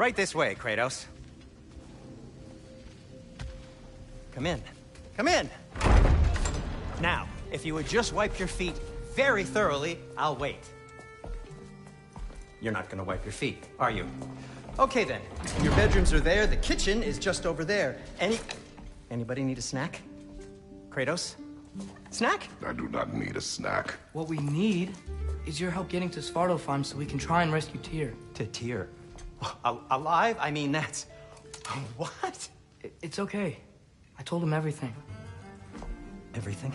Right this way, Kratos. Come in. Come in! Now, if you would just wipe your feet very thoroughly, I'll wait. You're not gonna wipe your feet, are you? Okay then. Your bedrooms are there, the kitchen is just over there. Anybody need a snack? Kratos? Snack? I do not need a snack. What we need is your help getting to Svartalfheim so we can try and rescue Tyr. To Tyr? Alive? I mean, that's... What? It's okay. I told him everything. Everything?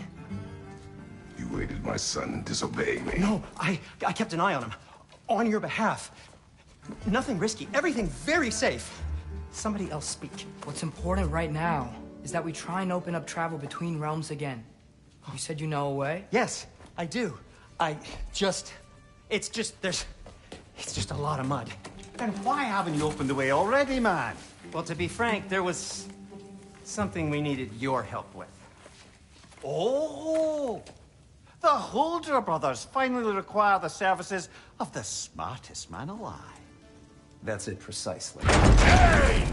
You aided my son disobeying me. No, I kept an eye on him. On your behalf. Nothing risky. Everything very safe. Somebody else speak. What's important right now is that we try and open up travel between realms again. You said you know a way? Yes, I do. It's just a lot of mud. And why haven't you opened the way already, man? Well, to be frank, there was something we needed your help with. Oh! The Holder brothers finally require the services of the smartest man alive. That's it precisely. Hey!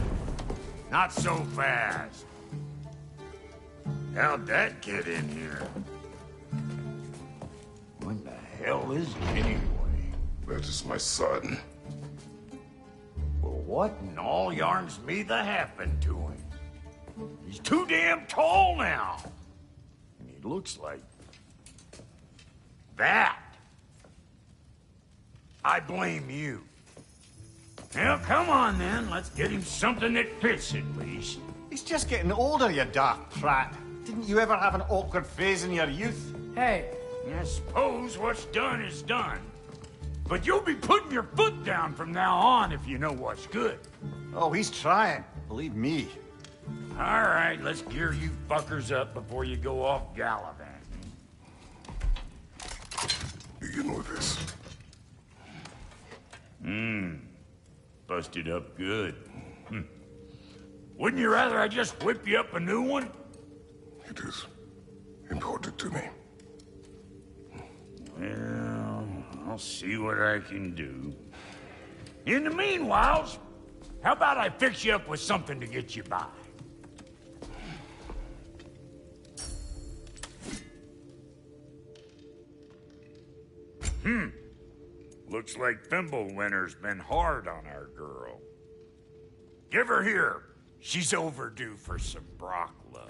Not so fast. How'd that get in here? What the hell is it anyway? That is my son. Well, what in all yarns me the happened to him? He's too damn tall now. And he looks like... that. I blame you. Now, come on then. Let's get him something that fits at least. He's just getting older, you dark prat. Didn't you ever have an awkward phase in your youth? Hey, I suppose what's done is done. But you'll be putting your foot down from now on if you know what's good. Oh, he's trying. Believe me. All right, let's gear you fuckers up before you go off gallivanting. Begin with this. Busted up good. Wouldn't you rather I just whip you up a new one? It is important to me. Well, I'll see what I can do. In the meanwhile, how about I fix you up with something to get you by? Looks like Fimbulwinter's been hard on our girl. Give her here. She's overdue for some Brock love.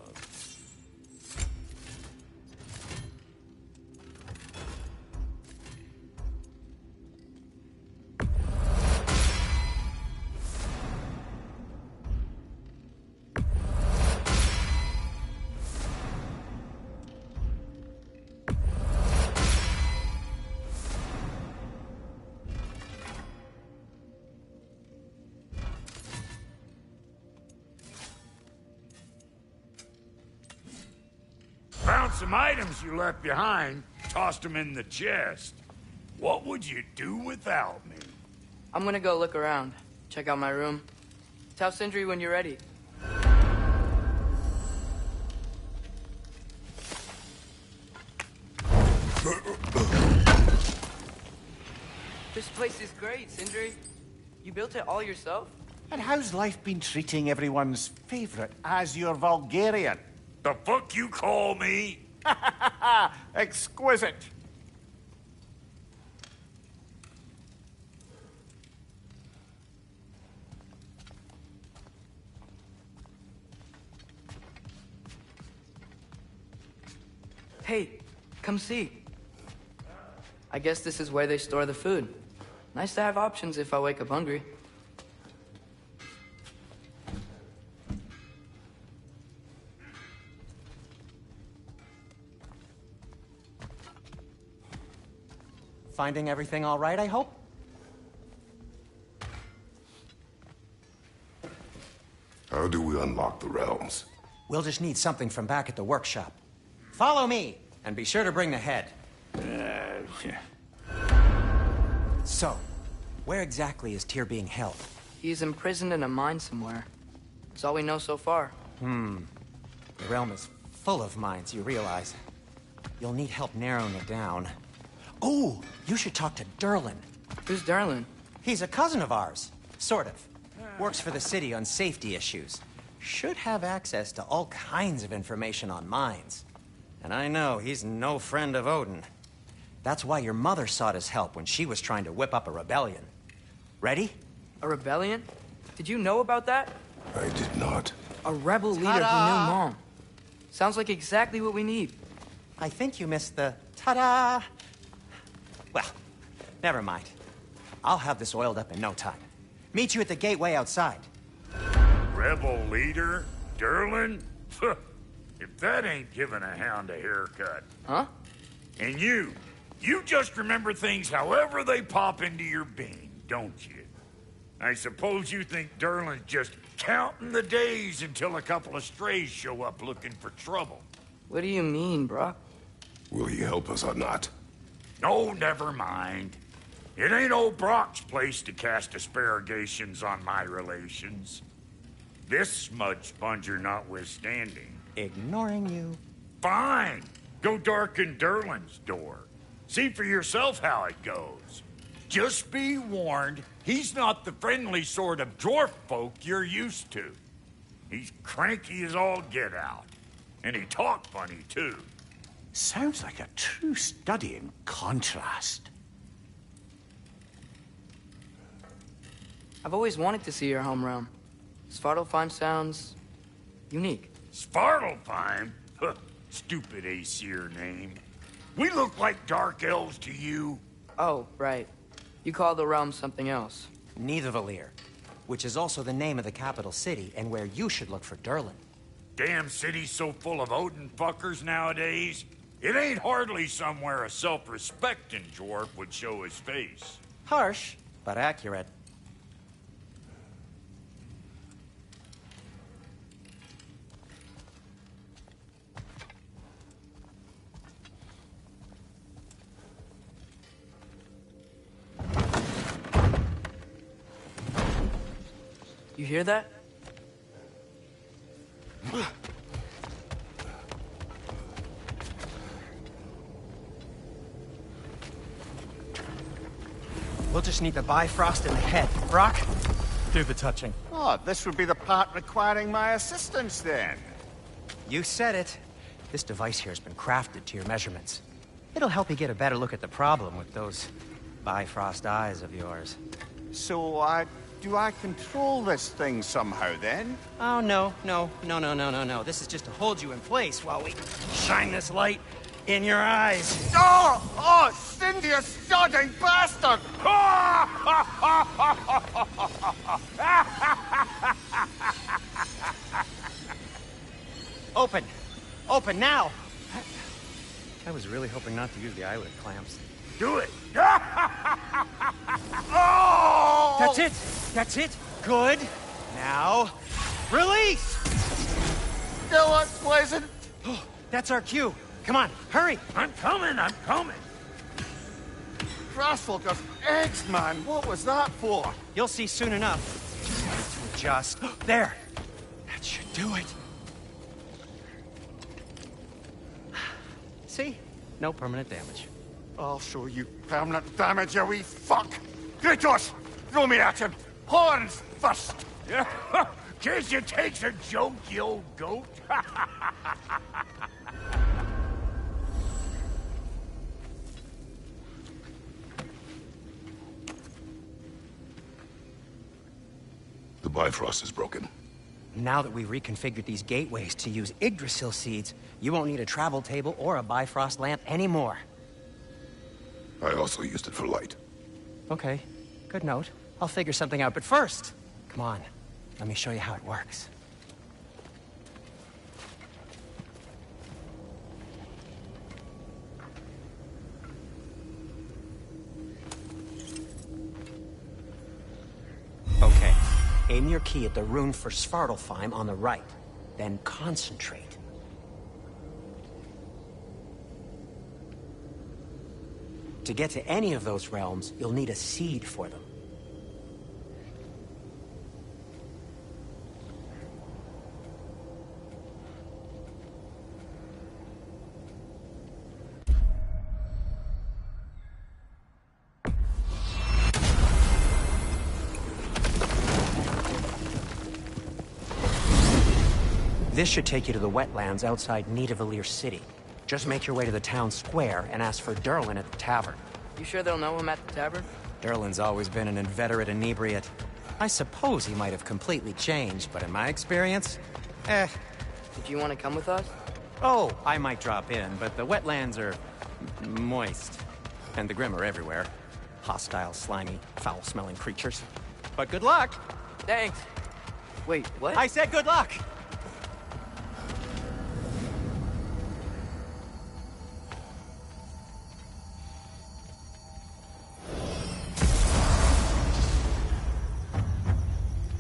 Found some items you left behind, tossed them in the chest. What would you do without me? I'm gonna go look around. Check out my room. Tell Sindri when you're ready. This place is great, Sindri. You built it all yourself? And how's life been treating everyone's favorite Azure Vulgarian? The fuck you call me? Exquisite. Hey, come see. I guess this is where they store the food. Nice to have options if I wake up hungry. Finding everything all right, I hope? How do we unlock the realms? We'll just need something from back at the workshop. Follow me, and be sure to bring the head. So, where exactly is Tyr being held? He's imprisoned in a mine somewhere. That's all we know so far. The realm is full of mines, you realize. You'll need help narrowing it down. Oh, you should talk to Durlin. Who's Darlin? He's a cousin of ours. Sort of. Works for the city on safety issues. Should have access to all kinds of information on mines. And I know he's no friend of Odin. That's why your mother sought his help when she was trying to whip up a rebellion. Ready? A rebellion? Did you know about that? I did not. A rebel leader who knew Mom. Sounds like exactly what we need. I think you missed the ta-da. Well, never mind. I'll have this oiled up in no time. Meet you at the gateway outside. Rebel leader? Derlin? If that ain't giving a hound a haircut. Huh? And you just remember things however they pop into your bean, don't you? I suppose you think Derlin's just counting the days until a couple of strays show up looking for trouble. What do you mean, Brock? Will he help us or not? No, never mind. It ain't old Brock's place to cast aspersions on my relations. This smudge sponger notwithstanding. Ignoring you. Fine. Go darken Derlin's door. See for yourself how it goes. Just be warned, he's not the friendly sort of dwarf folk you're used to. He's cranky as all get out. And he talk funny, too. Sounds like a true study in contrast. I've always wanted to see your home realm. Svartalfheim sounds unique. Svartalfheim? Huh, stupid Aesir name. We look like dark elves to you. Oh, right. You call the realm something else. Nidavellir, which is also the name of the capital city and where you should look for Derlin. Damn city's so full of Odin fuckers nowadays. It ain't hardly somewhere a self-respecting dwarf would show his face. Harsh, but accurate. You hear that? We'll just need the Bifrost in the head. Brock, do the touching. Oh, this would be the part requiring my assistance then. You said it. This device here has been crafted to your measurements. It'll help you get a better look at the problem with those Bifrost eyes of yours. So, do I control this thing somehow then? Oh, no. This is just to hold you in place while we shine this light in your eyes. Oh, Cindy, you sodding bastard! Open now! I was really hoping not to use the eyelid clamps. Do it! Oh! That's it! Good! Now, release! Still unpleasant. That's our cue. Come on, hurry! I'm coming! Crossfolkers, eggs, man, what was that for? You'll see soon enough. To adjust. There! That should do it. See? No permanent damage. I'll show you permanent damage, you wee fuck! Kratos, throw me at him! Horns first! Guess you takes a joke, you old goat. The Bifrost is broken. Now that we've reconfigured these gateways to use Yggdrasil seeds, you won't need a travel table or a Bifrost lamp anymore. I also used it for light. Okay, good note. I'll figure something out, but first, come on, let me show you how it works. Okay, aim your key at the rune for Svartalfheim on the right, then concentrate. To get to any of those realms, you'll need a seed for them. This should take you to the wetlands outside Nidavellir City. Just make your way to the town square and ask for Derlin at the tavern. You sure they'll know him at the tavern? Derlin's always been an inveterate inebriate. I suppose he might have completely changed, but in my experience, Did you want to come with us? Oh, I might drop in, but the wetlands are moist. And the Grim are everywhere. Hostile, slimy, foul-smelling creatures. But good luck! Thanks. Wait, what? I said good luck!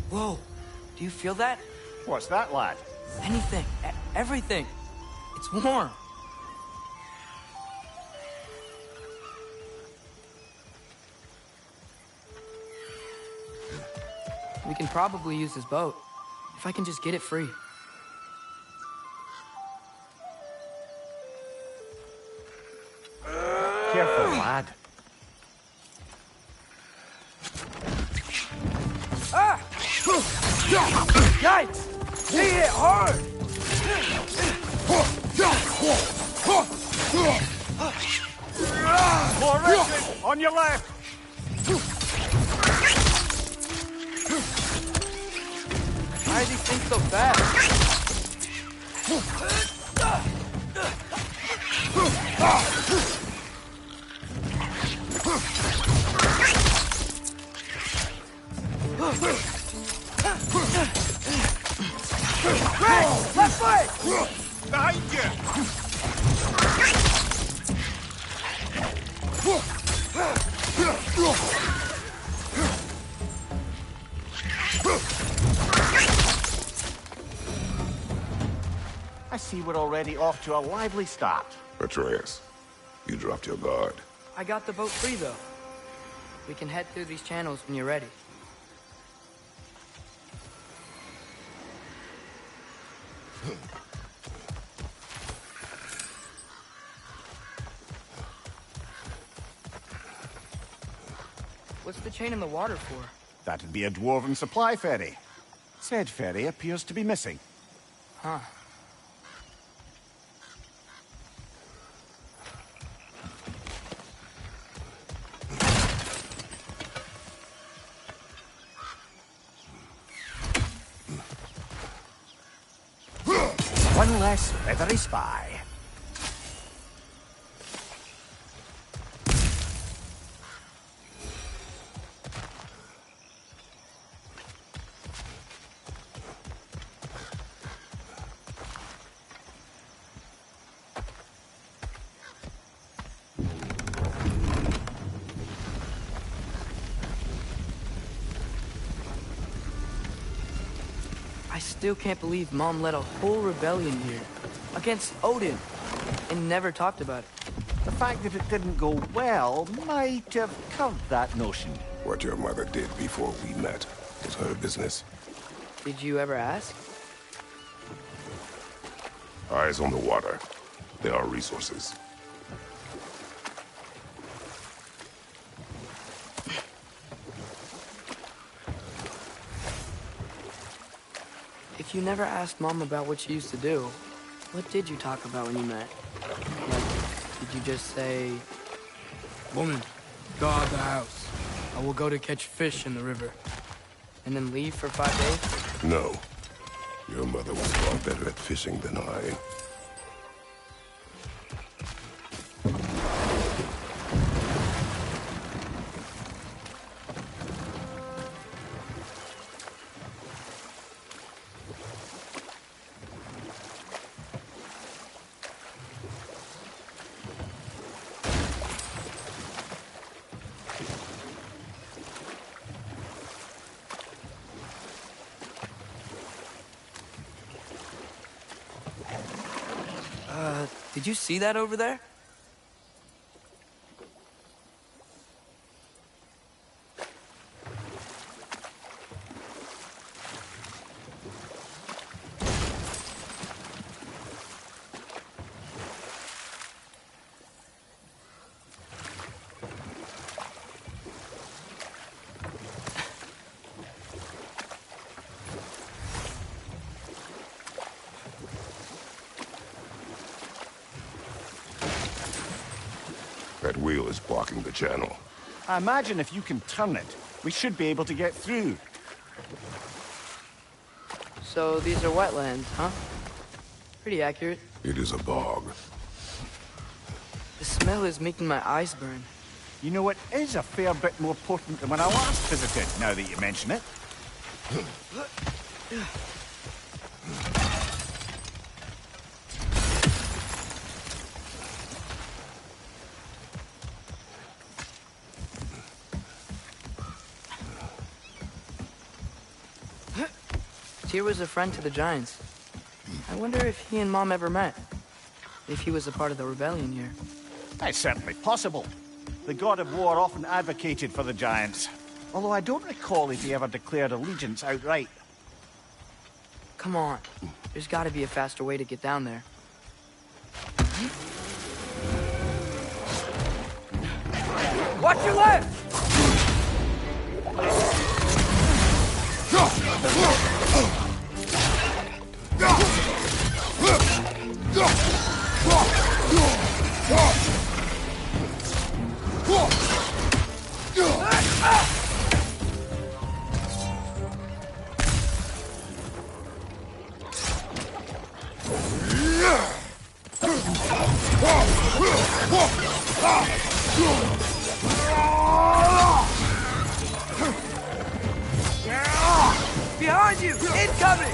Whoa, do you feel that? What's that, lad? Anything, everything. It's warm. We can probably use this boat, if I can just get it free. Careful, lad. Ah! Yikes! He hit hard! More wretched! On your left! Why does he think so fast? Right! Left foot! Behind you! I see we're already off to a lively start. Atreus, you dropped your guard. I got the boat free, though. We can head through these channels when you're ready. What's the chain in the water for? That'd be a dwarven supply ferry. Said ferry appears to be missing. Huh. One less feathery spy. I still can't believe Mom led a whole rebellion here. Against Odin. And never talked about it. The fact that it didn't go well might have covered that notion. What your mother did before we met was her business. Did you ever ask? Eyes on the water. There are resources. If you never asked Mom about what she used to do, what did you talk about when you met? Like, did you just say, "Woman, guard the house. I will go to catch fish in the river," and then leave for 5 days? No. Your mother was far better at fishing than I. Did you see that over there? That wheel is blocking the channel. I imagine if you can turn it, we should be able to get through. So these are wetlands, huh? Pretty accurate. It is a bog. The smell is making my eyes burn. You know, it is a fair bit more potent than when I last visited, now that you mention it. Tyr was a friend to the Giants. I wonder if he and Mom ever met. If he was a part of the rebellion here. It's certainly possible. The god of war often advocated for the Giants. Although I don't recall if he ever declared allegiance outright. Come on. There's gotta be a faster way to get down there. Watch your left! Behind you! Incoming!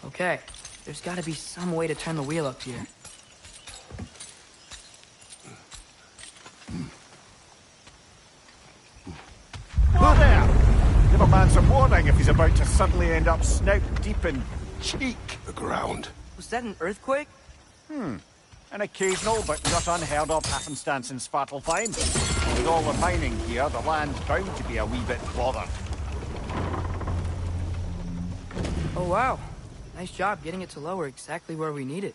Okay, there's gotta be some way to turn the wheel up here. Who there? Give a man some warning if he's about to suddenly end up snout deep in cheek. The ground. Was that an earthquake? An occasional but not unheard of happenstance in Svartalfheim. With all the mining here, the land's bound to be a wee bit bothered. Oh wow. Nice job getting it to lower exactly where we need it.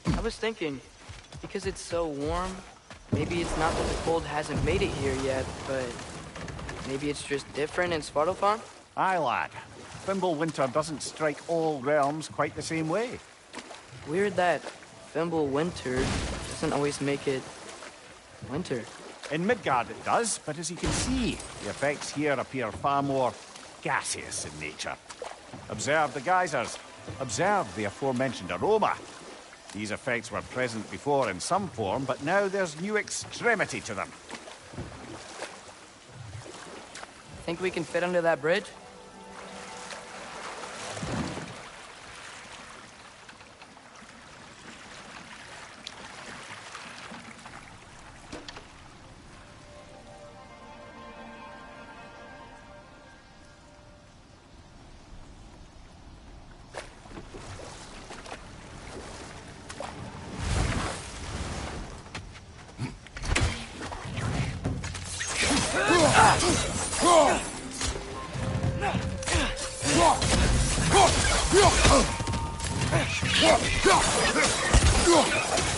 I was thinking, because it's so warm, maybe it's not that the cold hasn't made it here yet, but maybe it's just different in Svartalfheim? Aye, lad. Fimbulwinter doesn't strike all realms quite the same way. Weird that Fimbulwinter doesn't always make it winter. In Midgard it does, but as you can see, the effects here appear far more gaseous in nature. Observe the geysers. Observe the aforementioned aroma. These effects were present before in some form, but now there's new extremity to them. Think we can fit under that bridge?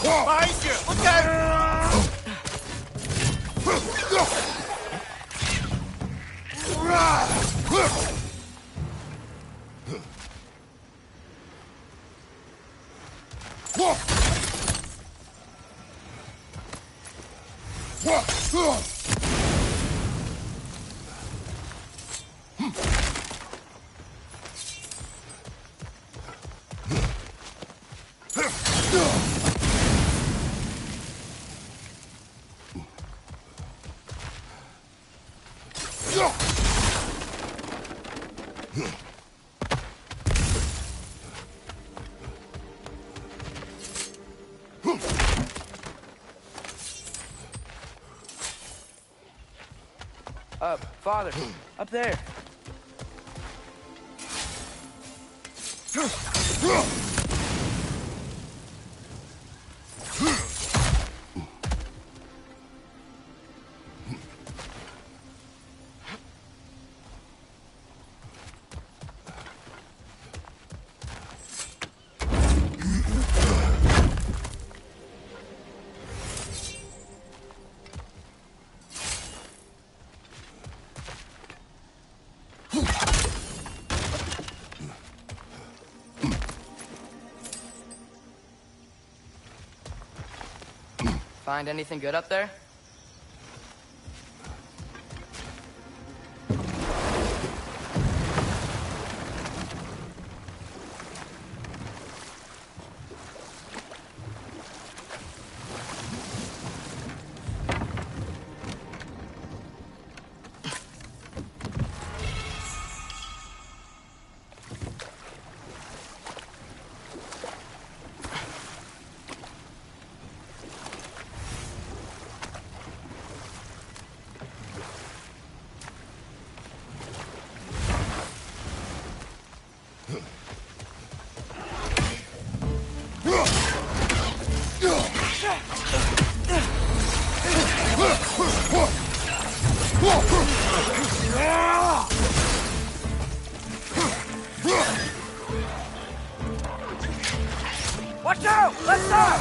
Behind you! Look out! Father, up there. Find anything good up there? Watch out! Let's stop!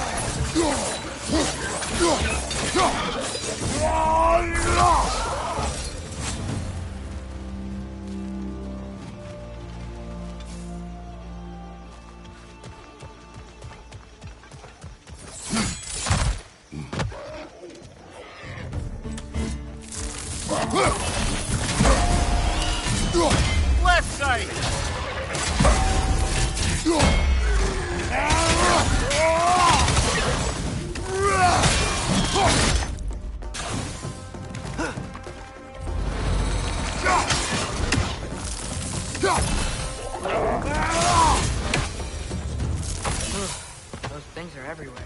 Left side! Those things are everywhere.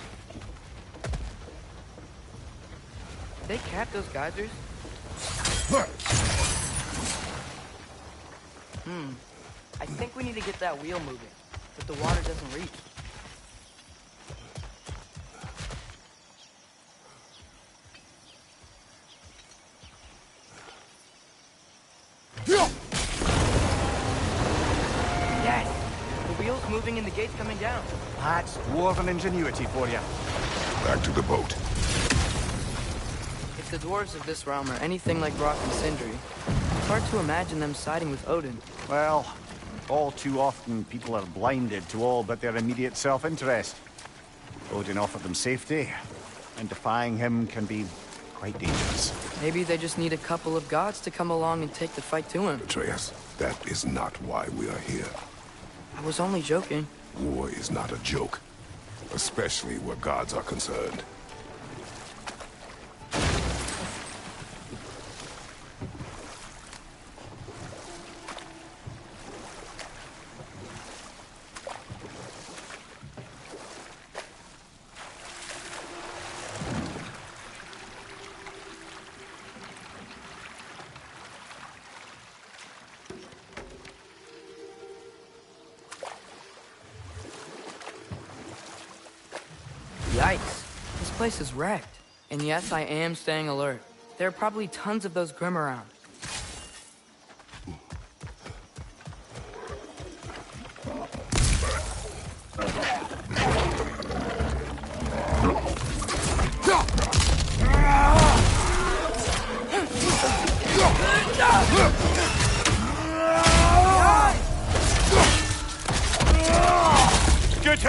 Did they cap those geysers? I think we need to get that wheel moving, but the water doesn't reach. Yes! The wheel's moving and the gate's coming down. That's dwarven ingenuity for you. Back to the boat. If the dwarves of this realm are anything like Rock and Sindri, it's hard to imagine them siding with Odin. Well, all too often people are blinded to all but their immediate self-interest. Odin offered them safety, and defying him can be quite dangerous. Maybe they just need a couple of gods to come along and take the fight to him. Atreus, that is not why we are here. I was only joking. War is not a joke, especially where gods are concerned. Yikes. This place is wrecked. And yes, I am staying alert. There are probably tons of those Grim around.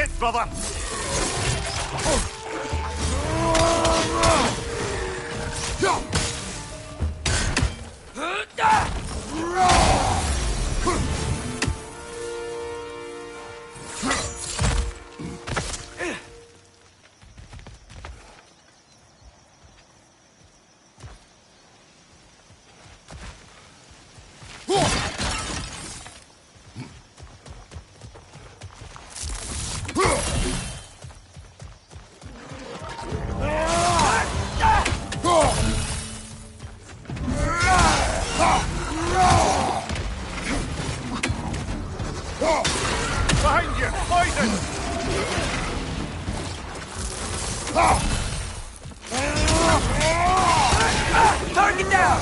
death, brother! Behind you! Poison! Target down!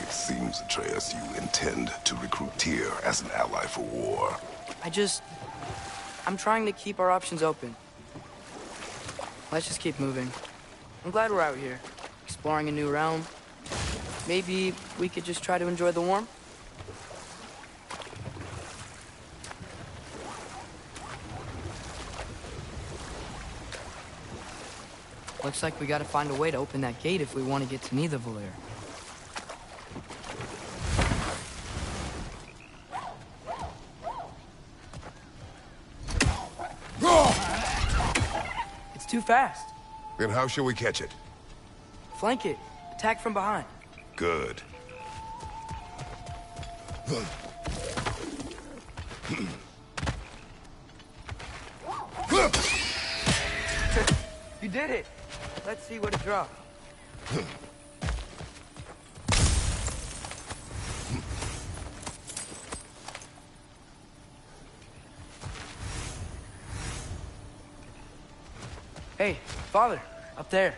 Seems, Atreus, you intend to recruit Tyr as an ally for war. I'm trying to keep our options open. Let's just keep moving. I'm glad we're out here, exploring a new realm. Maybe we could just try to enjoy the warmth? Looks like we gotta find a way to open that gate if we want to get to Nidavellir. It's too fast. Then how shall we catch it? Flank it. Attack from behind. Good. You did it. Let's see what it dropped. Hey, father, up there.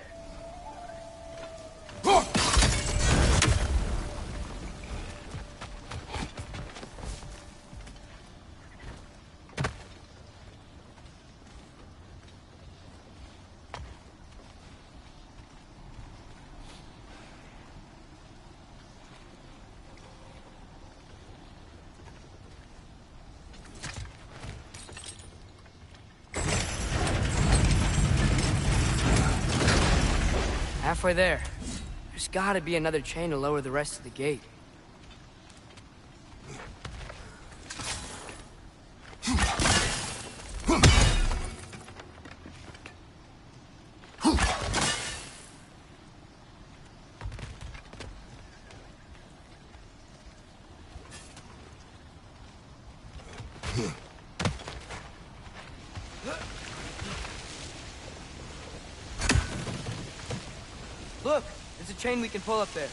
Halfway there. There's gotta be another chain to lower the rest of the gate. Look, there's a chain we can pull up there.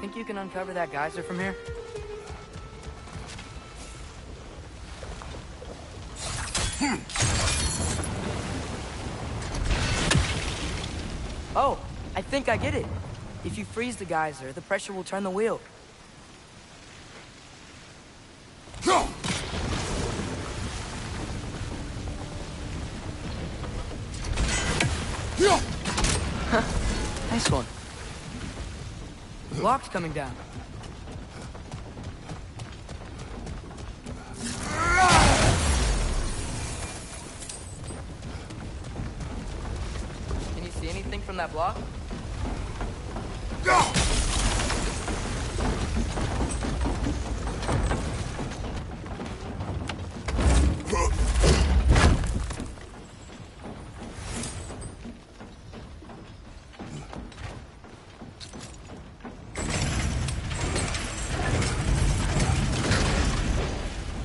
Think you can uncover that geyser from here? Oh, I think I get it. If you freeze the geyser, the pressure will turn the wheel. Nice one. Block's coming down. Can you see anything from that block?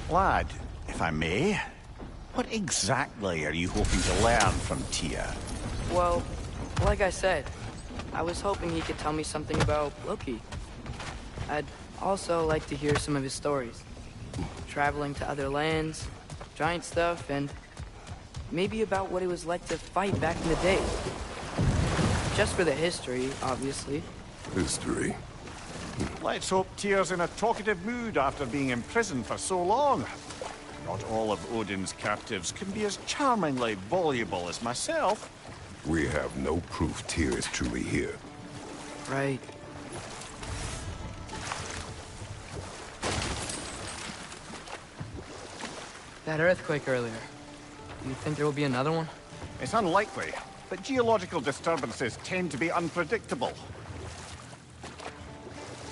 Lad, if I may, what exactly are you hoping to learn from Tyr? Well, like I said, I was hoping he could tell me something about Loki. I'd also like to hear some of his stories. Traveling to other lands, giant stuff, and maybe about what it was like to fight back in the day. Just for the history, obviously. History? Let's hope Tyr's in a talkative mood after being imprisoned for so long. Not all of Odin's captives can be as charmingly voluble as myself. We have no proof Tyr is truly here. Right. That earthquake earlier. Do you think there will be another one? It's unlikely, but geological disturbances tend to be unpredictable.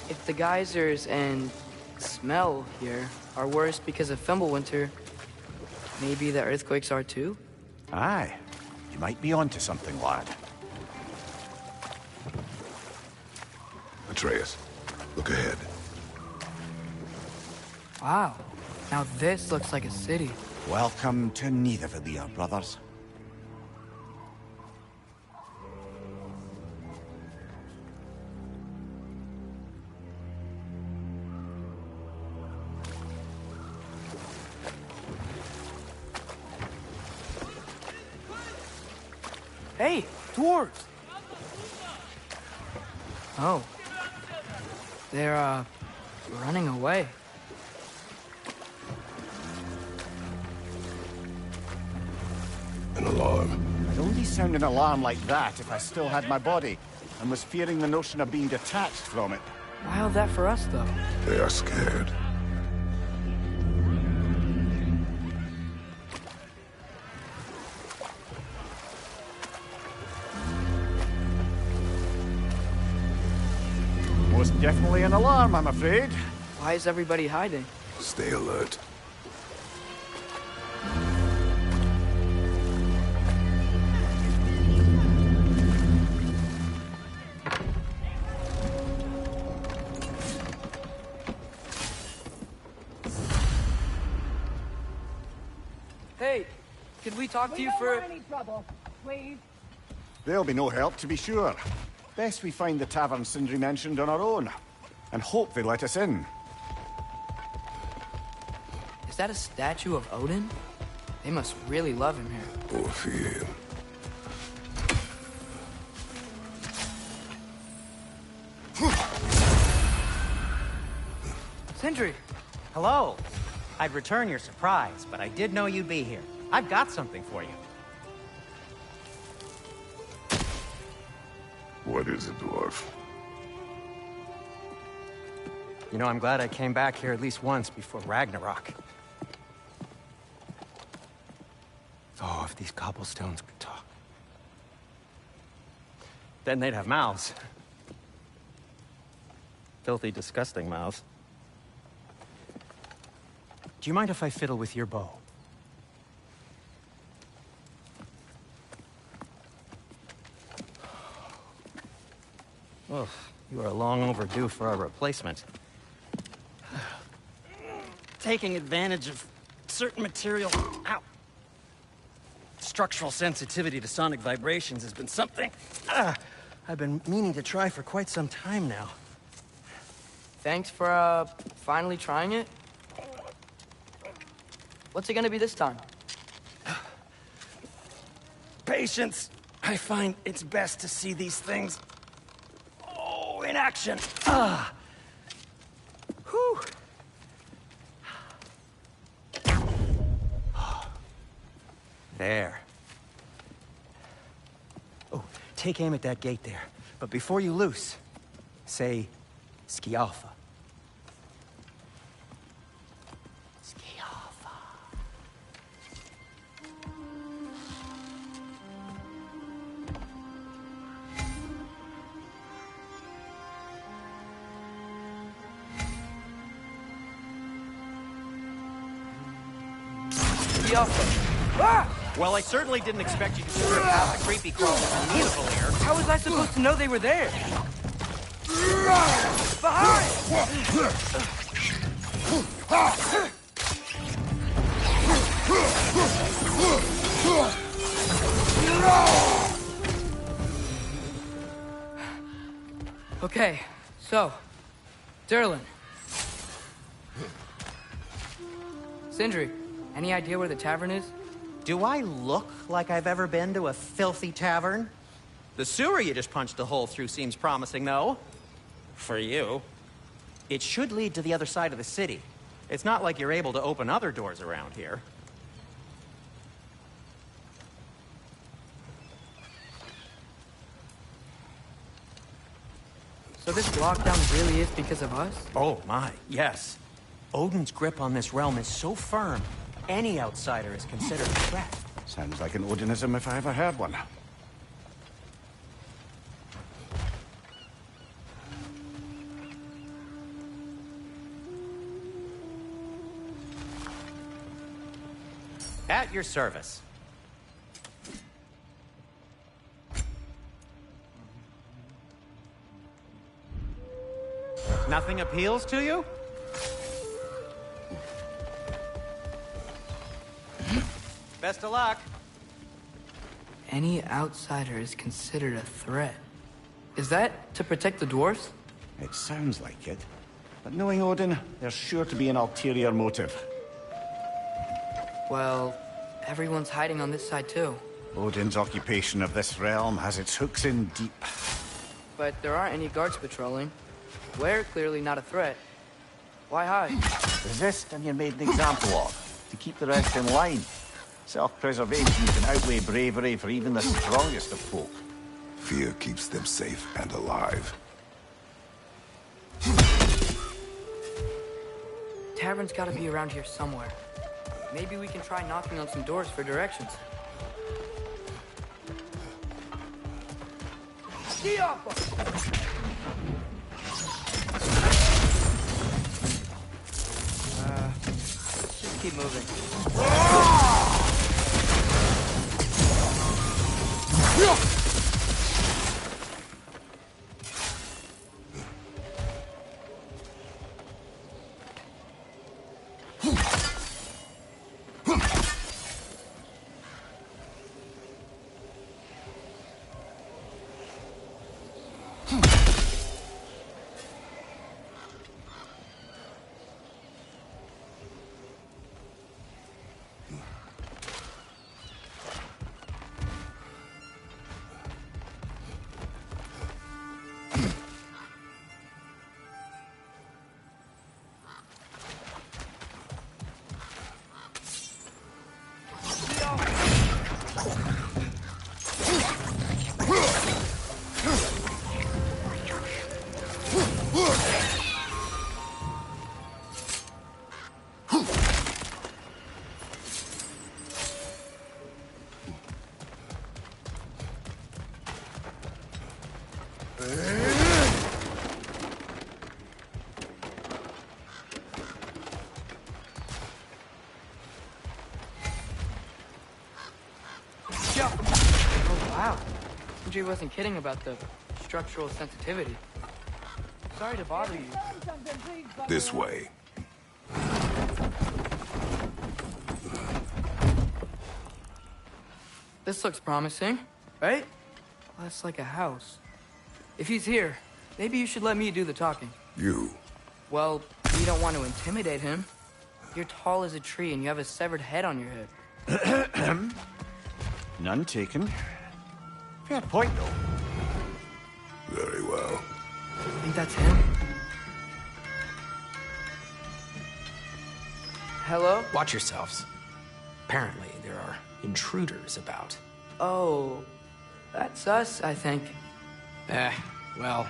If the geysers and smell here are worse because of Fimbulwinter, maybe the earthquakes are too? Aye, you might be onto something, lad. Atreus, look ahead. Wow. Now this looks like a city. Welcome to Nidavellir, brothers. Hey, dwarves! Oh. They're, running away. An alarm. I'd only sound an alarm like that if I still had my body, and was fearing the notion of being detached from it. Wild that for us, though. They are scared. Most definitely an alarm, I'm afraid. Why is everybody hiding? Stay alert. Hey, could we talk to you for... any trouble, please. There'll be no help, to be sure. Best we find the tavern Sindri mentioned on our own, and hope they let us in. Is that a statue of Odin? They must really love him here. Or fear him. Sindri! Hello. I'd return your surprise, but I did know you'd be here. I've got something for you. What is it, dwarf? You know, I'm glad I came back here at least once before Ragnarok. Oh, if these cobblestones could talk. Then they'd have mouths. Filthy, disgusting mouths. Do you mind if I fiddle with your bow? Oh, you are long overdue for a replacement. Taking advantage of certain material... Ow! Structural sensitivity to sonic vibrations has been something I've been meaning to try for quite some time now. Thanks for, finally trying it. What's it gonna be this time? Patience. I find it's best to see these things, in action. Ah. Whew. There. Oh, take aim at that gate there. But before you loose, say, Skialfa. Skialfa. Skialfa. Ah! Well, I certainly didn't expect you to strip past the creepy crawlers amenable here. How was I supposed to know they were there? Behind! Okay, so, Durlin. Sindri, any idea where the tavern is? Do I look like I've ever been to a filthy tavern? The sewer you just punched a hole through seems promising, though. For you. It should lead to the other side of the city. It's not like you're able to open other doors around here. So this lockdown really is because of us? Oh my, yes. Odin's grip on this realm is so firm, any outsider is considered a threat. Sounds like an Odinism if I ever heard one. At your service. Nothing appeals to you? Best of luck. Any outsider is considered a threat. Is that to protect the dwarves? It sounds like it. But knowing Odin, there's sure to be an ulterior motive. Well, everyone's hiding on this side too. Odin's occupation of this realm has its hooks in deep. But there aren't any guards patrolling. We're clearly not a threat. Why hide? Resist and you're made an example of, to keep the rest in line. Self-preservation can outweigh bravery for even the strongest of folk. Fear keeps them safe and alive. Tavern's gotta be around here somewhere. Maybe we can try knocking on some doors for directions. Let's just keep moving. Oh, wow. Sindri wasn't kidding about the structural sensitivity. Sorry to bother you. This way. This looks promising, right? That's like a house. If he's here, maybe you should let me do the talking. You. Well, you don't want to intimidate him. You're tall as a tree and you have a severed head on your head. None taken. Fair point, though. Very well. Think that's him? Hello? Watch yourselves. Apparently, there are intruders about. Oh, that's us, I think. Well,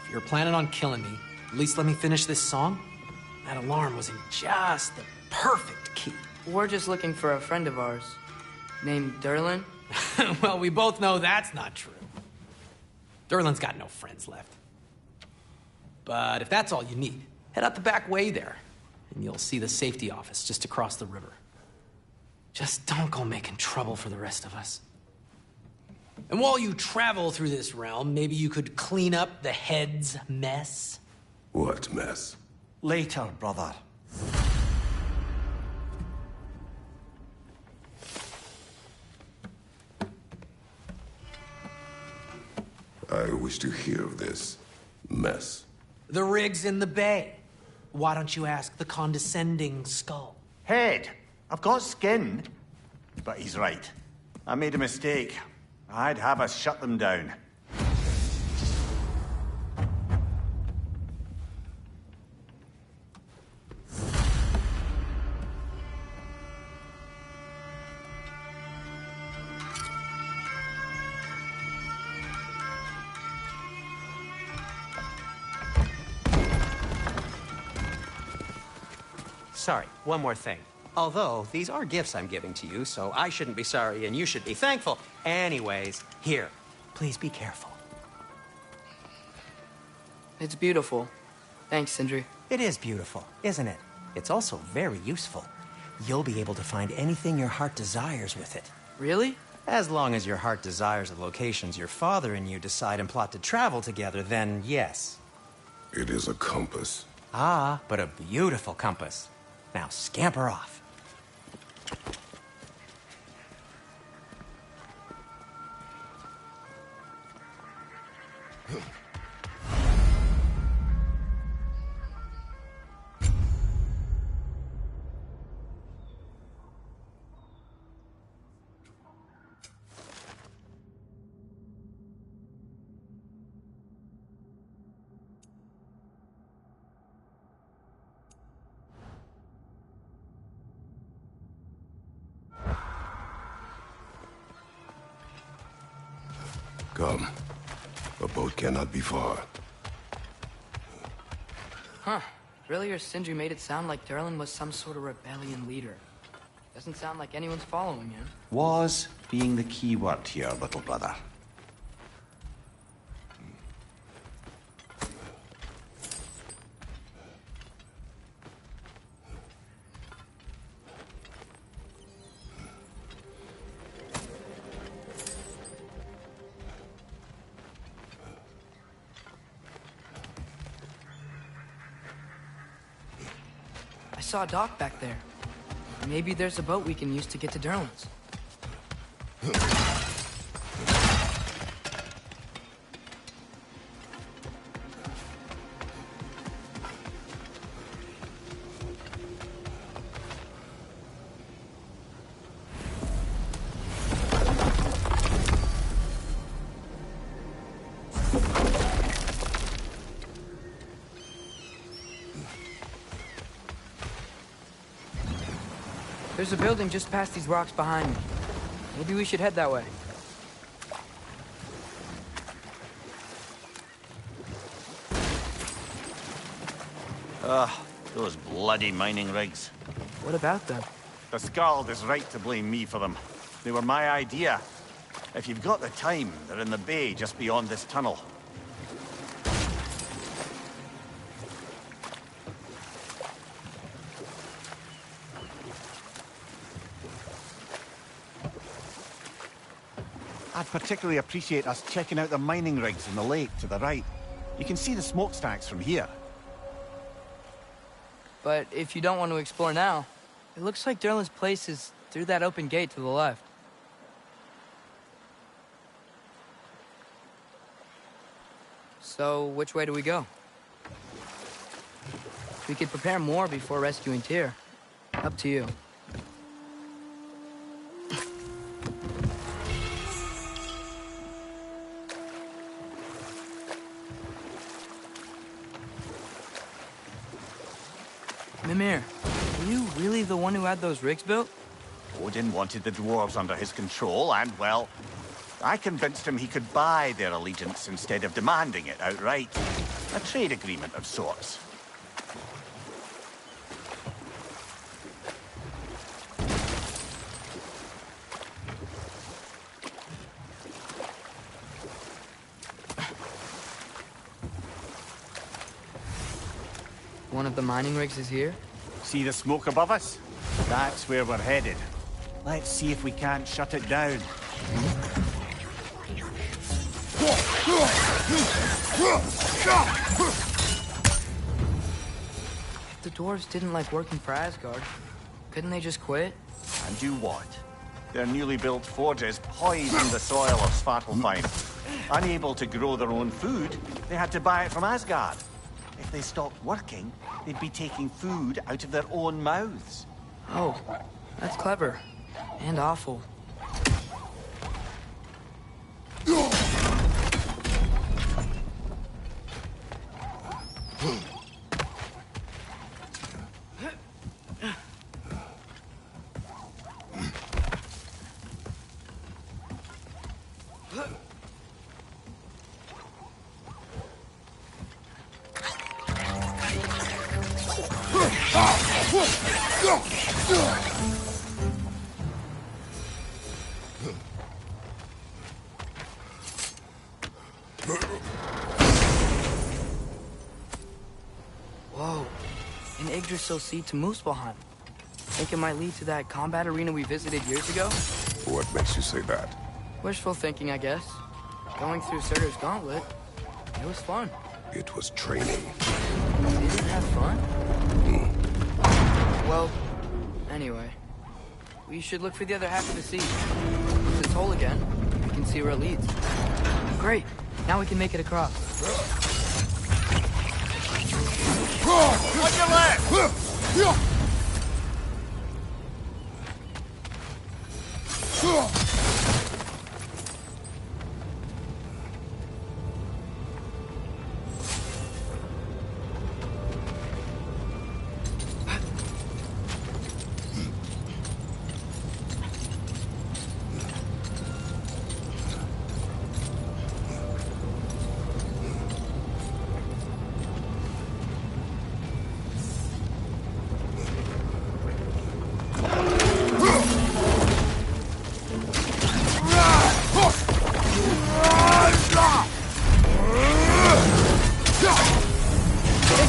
if you're planning on killing me, at least let me finish this song. That alarm was in just the perfect key. We're just looking for a friend of ours named Derlin. Well, we both know that's not true. Derlin's got no friends left. But if that's all you need, head out the back way there, and you'll see the safety office just across the river. Just don't go making trouble for the rest of us. And while you travel through this realm, maybe you could clean up the head's mess? What mess? Later, brother. I wish to hear of this mess. The rig's in the bay. Why don't you ask the condescending skull? Head. I've got skin. But he's right. I made a mistake. I'd have us shut them down. Sorry, one more thing. Although, these are gifts I'm giving to you, so I shouldn't be sorry and you should be thankful. Anyways, here, please be careful. It's beautiful. Thanks, Sindri. It is beautiful, isn't it? It's also very useful. You'll be able to find anything your heart desires with it. Really? As long as your heart desires the locations your father and you decide and plot to travel together, then yes. It is a compass. Ah, but a beautiful compass. Now scamper off. Come. A boat cannot be far. Huh. Earlier, Sindri made it sound like Derlin was some sort of rebellion leader. Doesn't sound like anyone's following him. Was being the key word here, little brother. I saw a dock back there. Maybe there's a boat we can use to get to Derlin's. There's a building just past these rocks behind me. Maybe we should head that way. Those bloody mining rigs. What about them? The Skald is right to blame me for them. They were my idea. If you've got the time, they're in the bay just beyond this tunnel. I'd particularly appreciate us checking out the mining rigs in the lake to the right. You can see the smokestacks from here. But if you don't want to explore now, it looks like Derlin's place is through that open gate to the left. So, which way do we go? We could prepare more before rescuing Tyr. Up to you. Mimir, were you really the one who had those rigs built? Odin wanted the dwarves under his control, and, well, I convinced him he could buy their allegiance instead of demanding it outright. A trade agreement of sorts. One of the mining rigs is here? See the smoke above us? That's where we're headed. Let's see if we can't shut it down. If the dwarves didn't like working for Asgard, couldn't they just quit? And do what? Their newly built forges poisoned the soil of Svartalfheim. Unable to grow their own food, they had to buy it from Asgard. If they stopped working, they'd be taking food out of their own mouths. Oh, that's clever. And awful. Whoa, an Yggdrasil seed to Muspelheim. Think it might lead to that combat arena we visited years ago? What makes you say that? Wishful thinking, I guess. Going through Surtur's gauntlet, it was fun. It was training. You didn't have fun? Well, anyway. We should look for the other half of the seed. If it's whole again, we can see where it leads. Great, now we can make it across. On your left!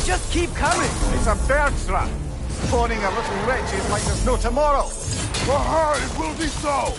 Just keep coming! It's a bird's trap. Spawning a little wretches like there's no tomorrow. For her, it will be so!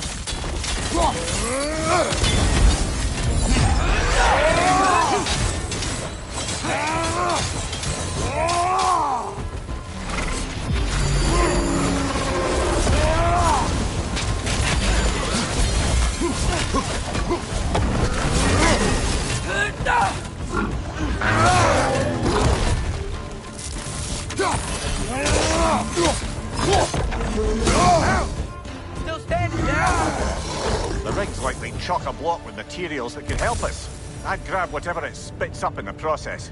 Still standing down! The rig's likely chock-a-block with materials that could help us. I'd grab whatever it spits up in the process.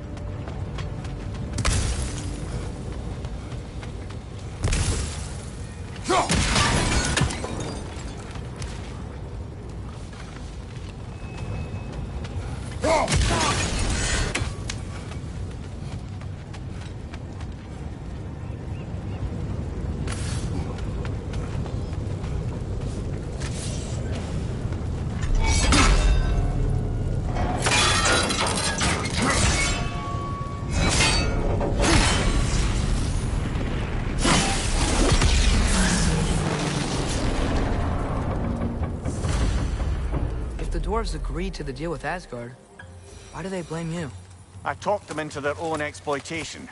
Dwarves agreed to the deal with Asgard. Why do they blame you? I talked them into their own exploitation.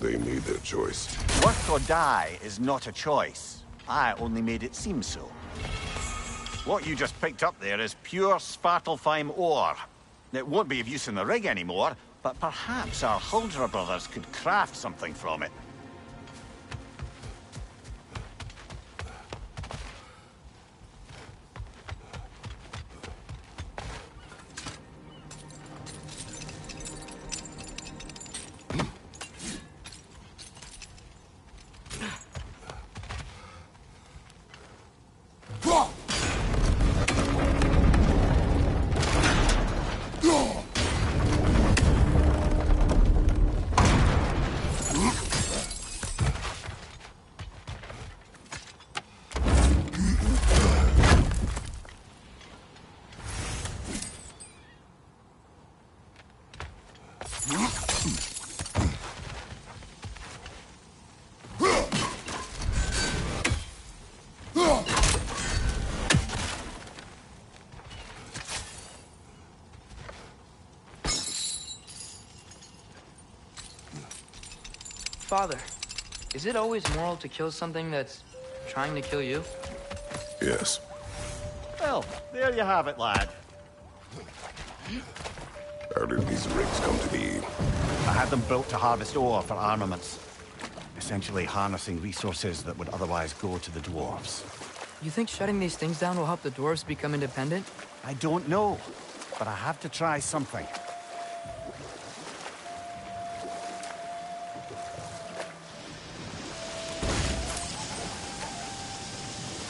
They made their choice. Work or die is not a choice. I only made it seem so. What you just picked up there is pure Svartalfheim ore. It won't be of use in the rig anymore, but perhaps our Huldra brothers could craft something from it. Father, is it always moral to kill something that's trying to kill you? Yes. Well, there you have it, lad. How did these rigs come to be? I had them built to harvest ore for armaments. Essentially harnessing resources that would otherwise go to the dwarves. You think shutting these things down will help the dwarves become independent? I don't know, but I have to try something.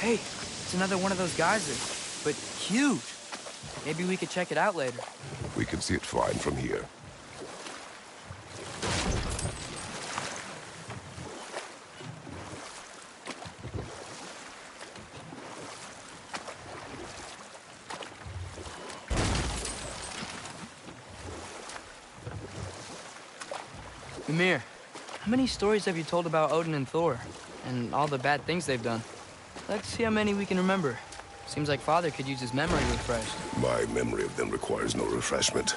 Hey, it's another one of those geysers, but huge. Maybe we could check it out later. We can see it fine from here. Ymir, how many stories have you told about Odin and Thor, and all the bad things they've done? Let's see how many we can remember. Seems like Father could use his memory refreshed. My memory of them requires no refreshment.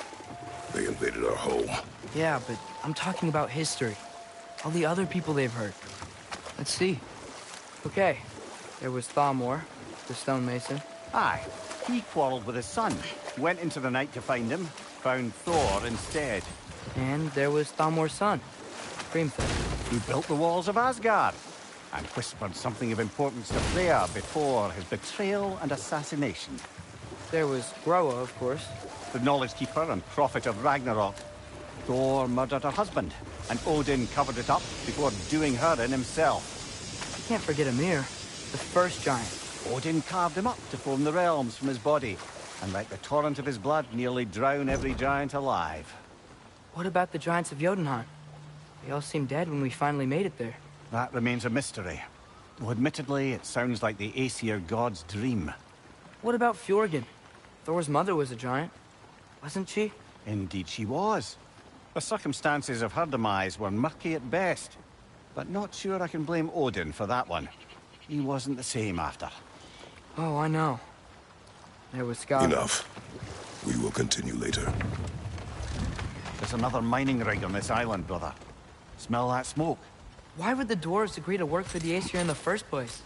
They invaded our home. Yeah, but I'm talking about history. All the other people they've hurt. Let's see. Okay, there was Thamor, the stonemason. Aye, he quarreled with his son. Went into the night to find him, found Thor instead. And there was Thamor's son, Grimthor. Who built the walls of Asgard, and whispered something of importance to Freya before his betrayal and assassination. There was Groa, of course. The knowledge keeper and prophet of Ragnarok. Thor murdered her husband, and Odin covered it up before doing her in himself. You can't forget Ymir, the first giant. Odin carved him up to form the realms from his body, and let the torrent of his blood nearly drown every giant alive. What about the giants of Jotunheim? They all seemed dead when we finally made it there. That remains a mystery. Though admittedly, it sounds like the Aesir god's dream. What about Fjorgyn? Thor's mother was a giant, wasn't she? Indeed she was. The circumstances of her demise were murky at best. But not sure I can blame Odin for that one. He wasn't the same after. Oh, I know. There was Scott. Enough. We will continue later. There's another mining rig on this island, brother. Smell that smoke? Why would the dwarves agree to work for the Aesir in the first place?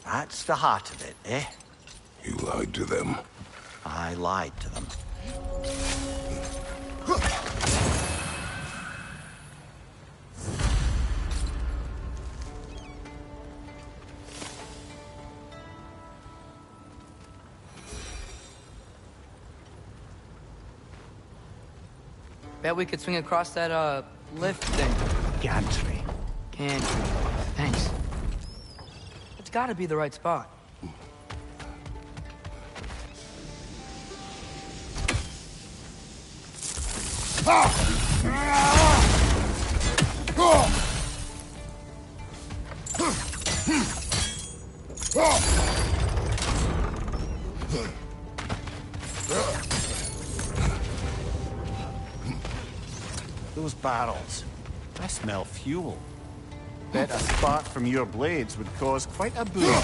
That's the heart of it, eh? You lied to them. I lied to them. Bet we could swing across that, lift thing. Gantry. Can't. Thanks. It's gotta be the right spot. Those barrels. I smell fuel. Bet a spark from your blades would cause quite a boom.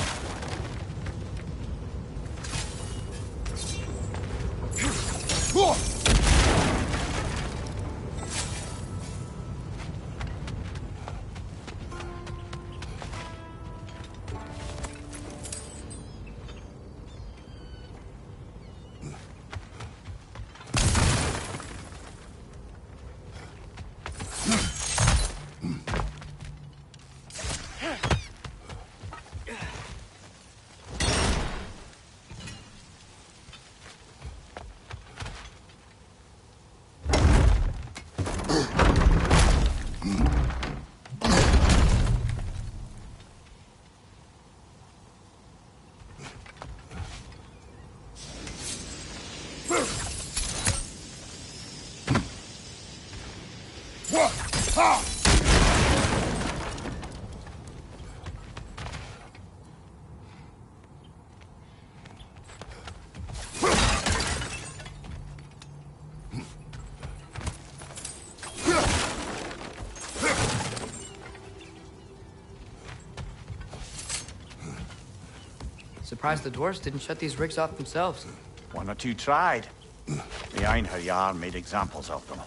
Surprised the dwarves didn't shut these rigs off themselves. One or two tried. The Einherjar made examples of them.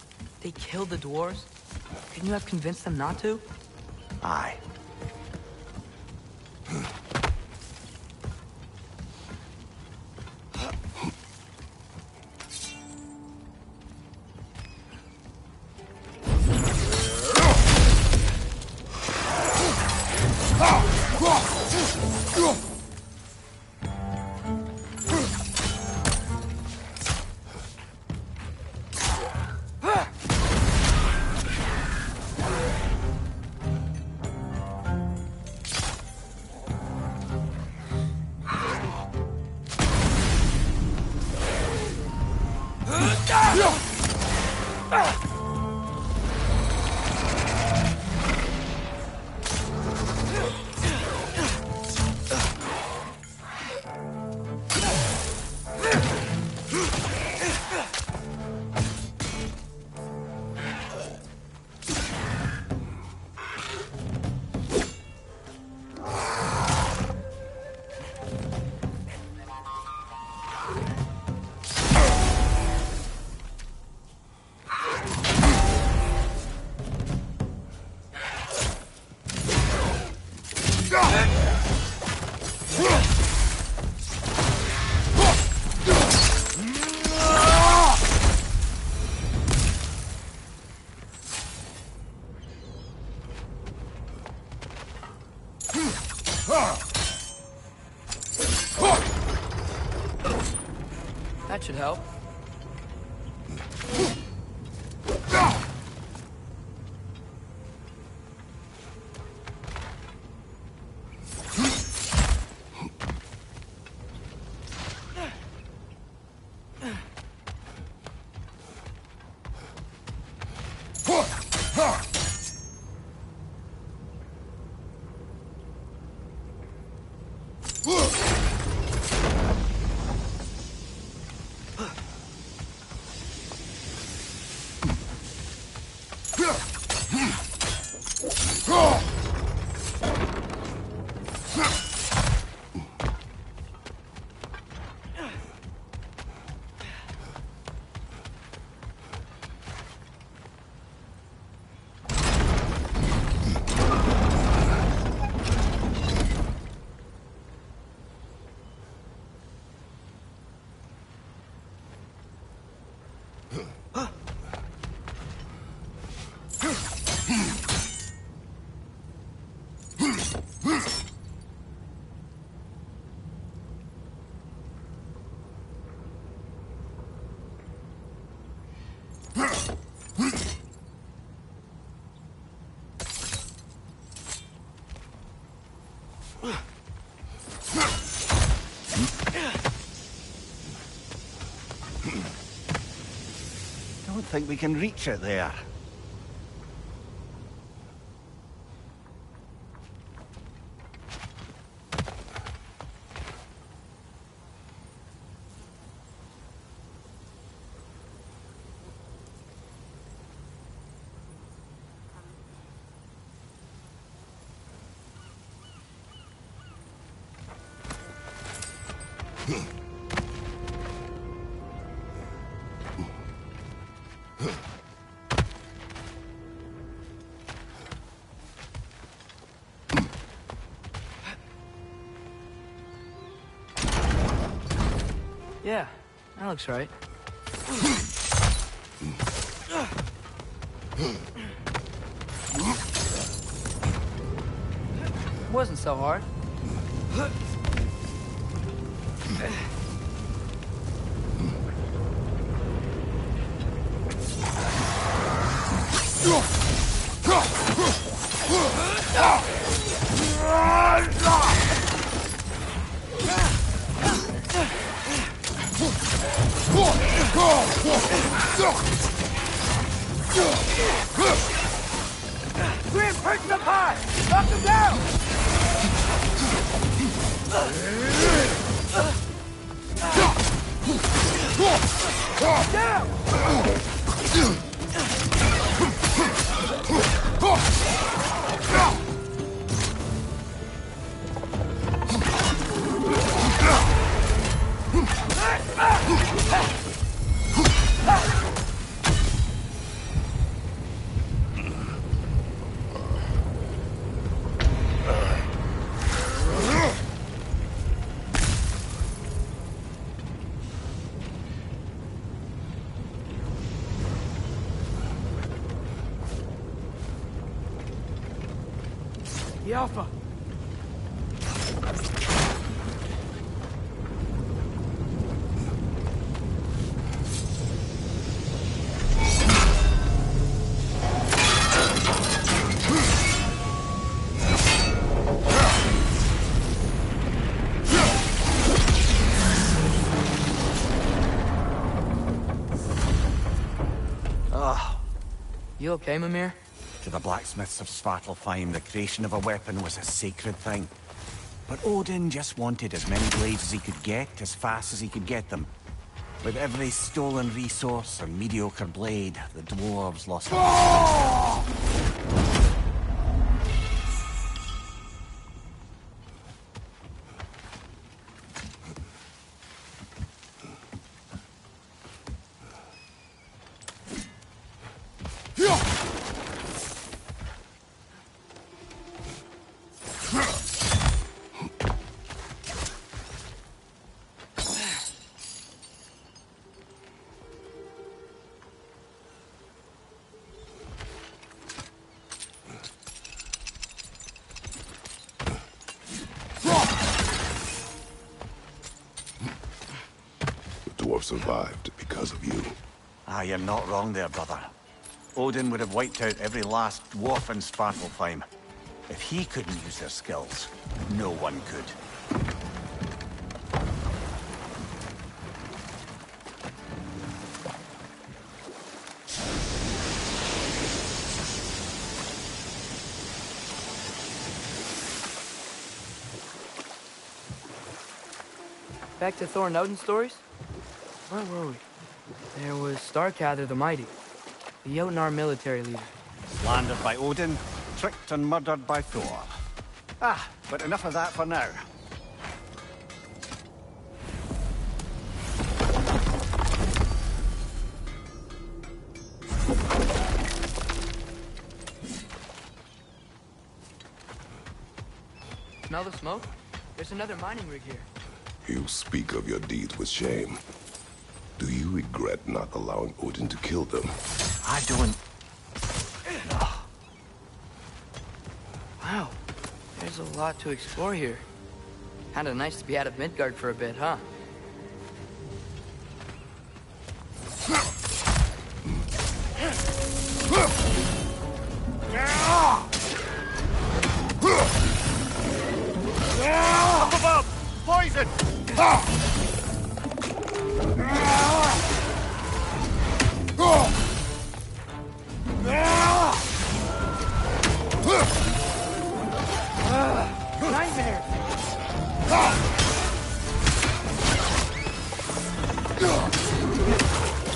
They killed the dwarves? Couldn't you have convinced them not to? Aye. That should help. Don't think we can reach it there. Yeah, that looks right. Wasn't so hard. Go! Knock him down! Down! The Alpha. You okay, Mimir? To the blacksmiths of Svartalfheim, the creation of a weapon was a sacred thing. But Odin just wanted as many blades as he could get, as fast as he could get them. With every stolen resource or mediocre blade, the dwarves lost... Survived because of you. Ah, you're not wrong there, brother. Odin would have wiped out every last dwarf in Svartalfheim. If he couldn't use their skills, no one could. Back to Thor and Odin stories? Where were we? There was Starkather the Mighty, the Jotnar military leader. Slandered by Odin, tricked and murdered by Thor. Ah, but enough of that for now. Smell the smoke? There's another mining rig here. You speak of your deeds with shame. Do you regret not allowing Odin to kill them? I don't... No. Wow, there's a lot to explore here. Kinda nice to be out of Midgard for a bit, huh? Up above! Poison! Nightmares!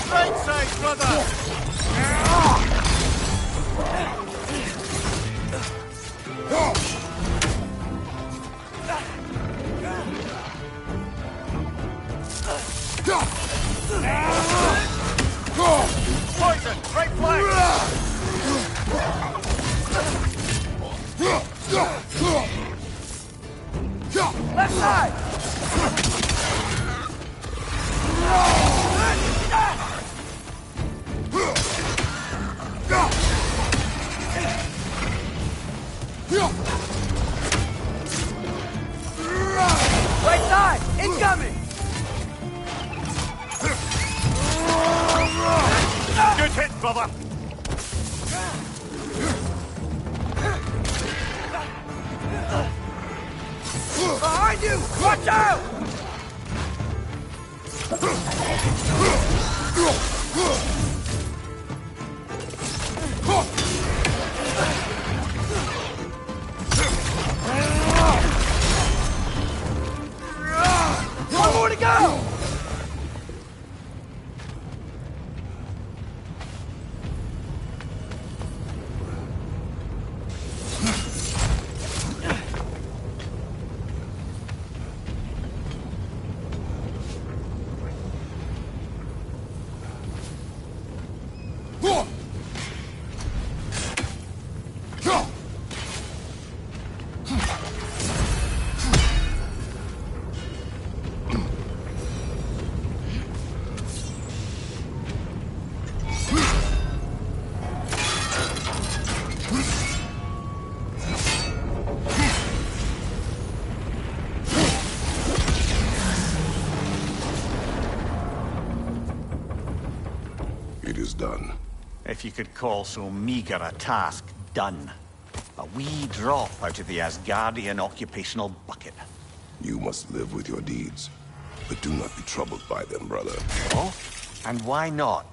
Right side, brother! Poison! Right flank! Left side! Right side! Incoming! Good hit, brother! Behind you! Watch out! done. If you could call so meager a task done. A wee drop out of the Asgardian occupational bucket. You must live with your deeds, but do not be troubled by them, brother. Oh? And why not?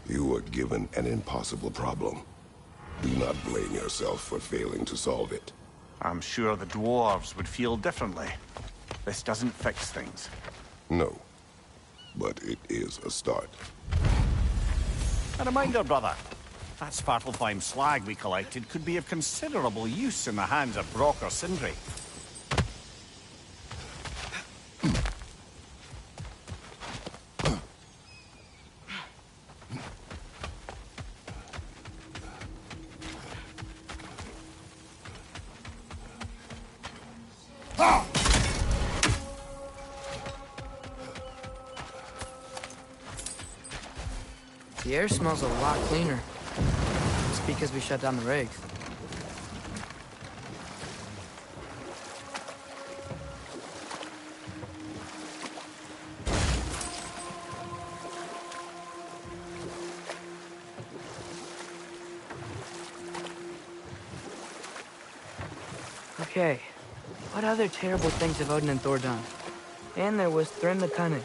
You were given an impossible problem. Do not blame yourself for failing to solve it. I'm sure the dwarves would feel differently. This doesn't fix things. No, but it is a start. A reminder, brother. That Svartalfheim slag we collected could be of considerable use in the hands of Brock or Sindri. The air smells a lot cleaner. It's because we shut down the rigs. Okay, what other terrible things have Odin and Thor done? And there was Thrym the Cunning,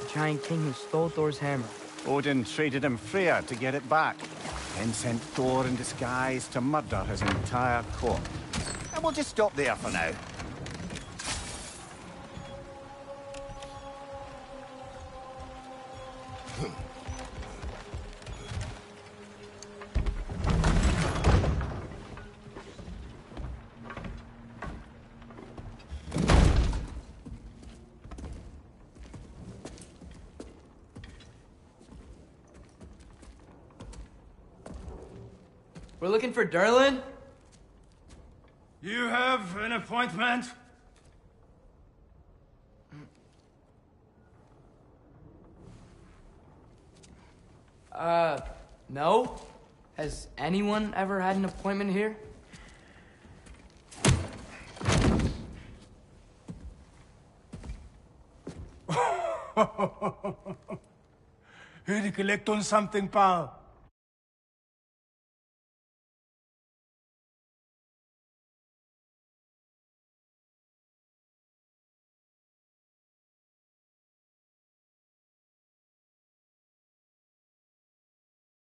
the giant king who stole Thor's hammer. Odin traded him Freya to get it back, then sent Thor in disguise to murder his entire court. And we'll just stop there for now. We're looking for Durlin? You have an appointment? No. Has anyone ever had an appointment here? Here to collect on something, pal.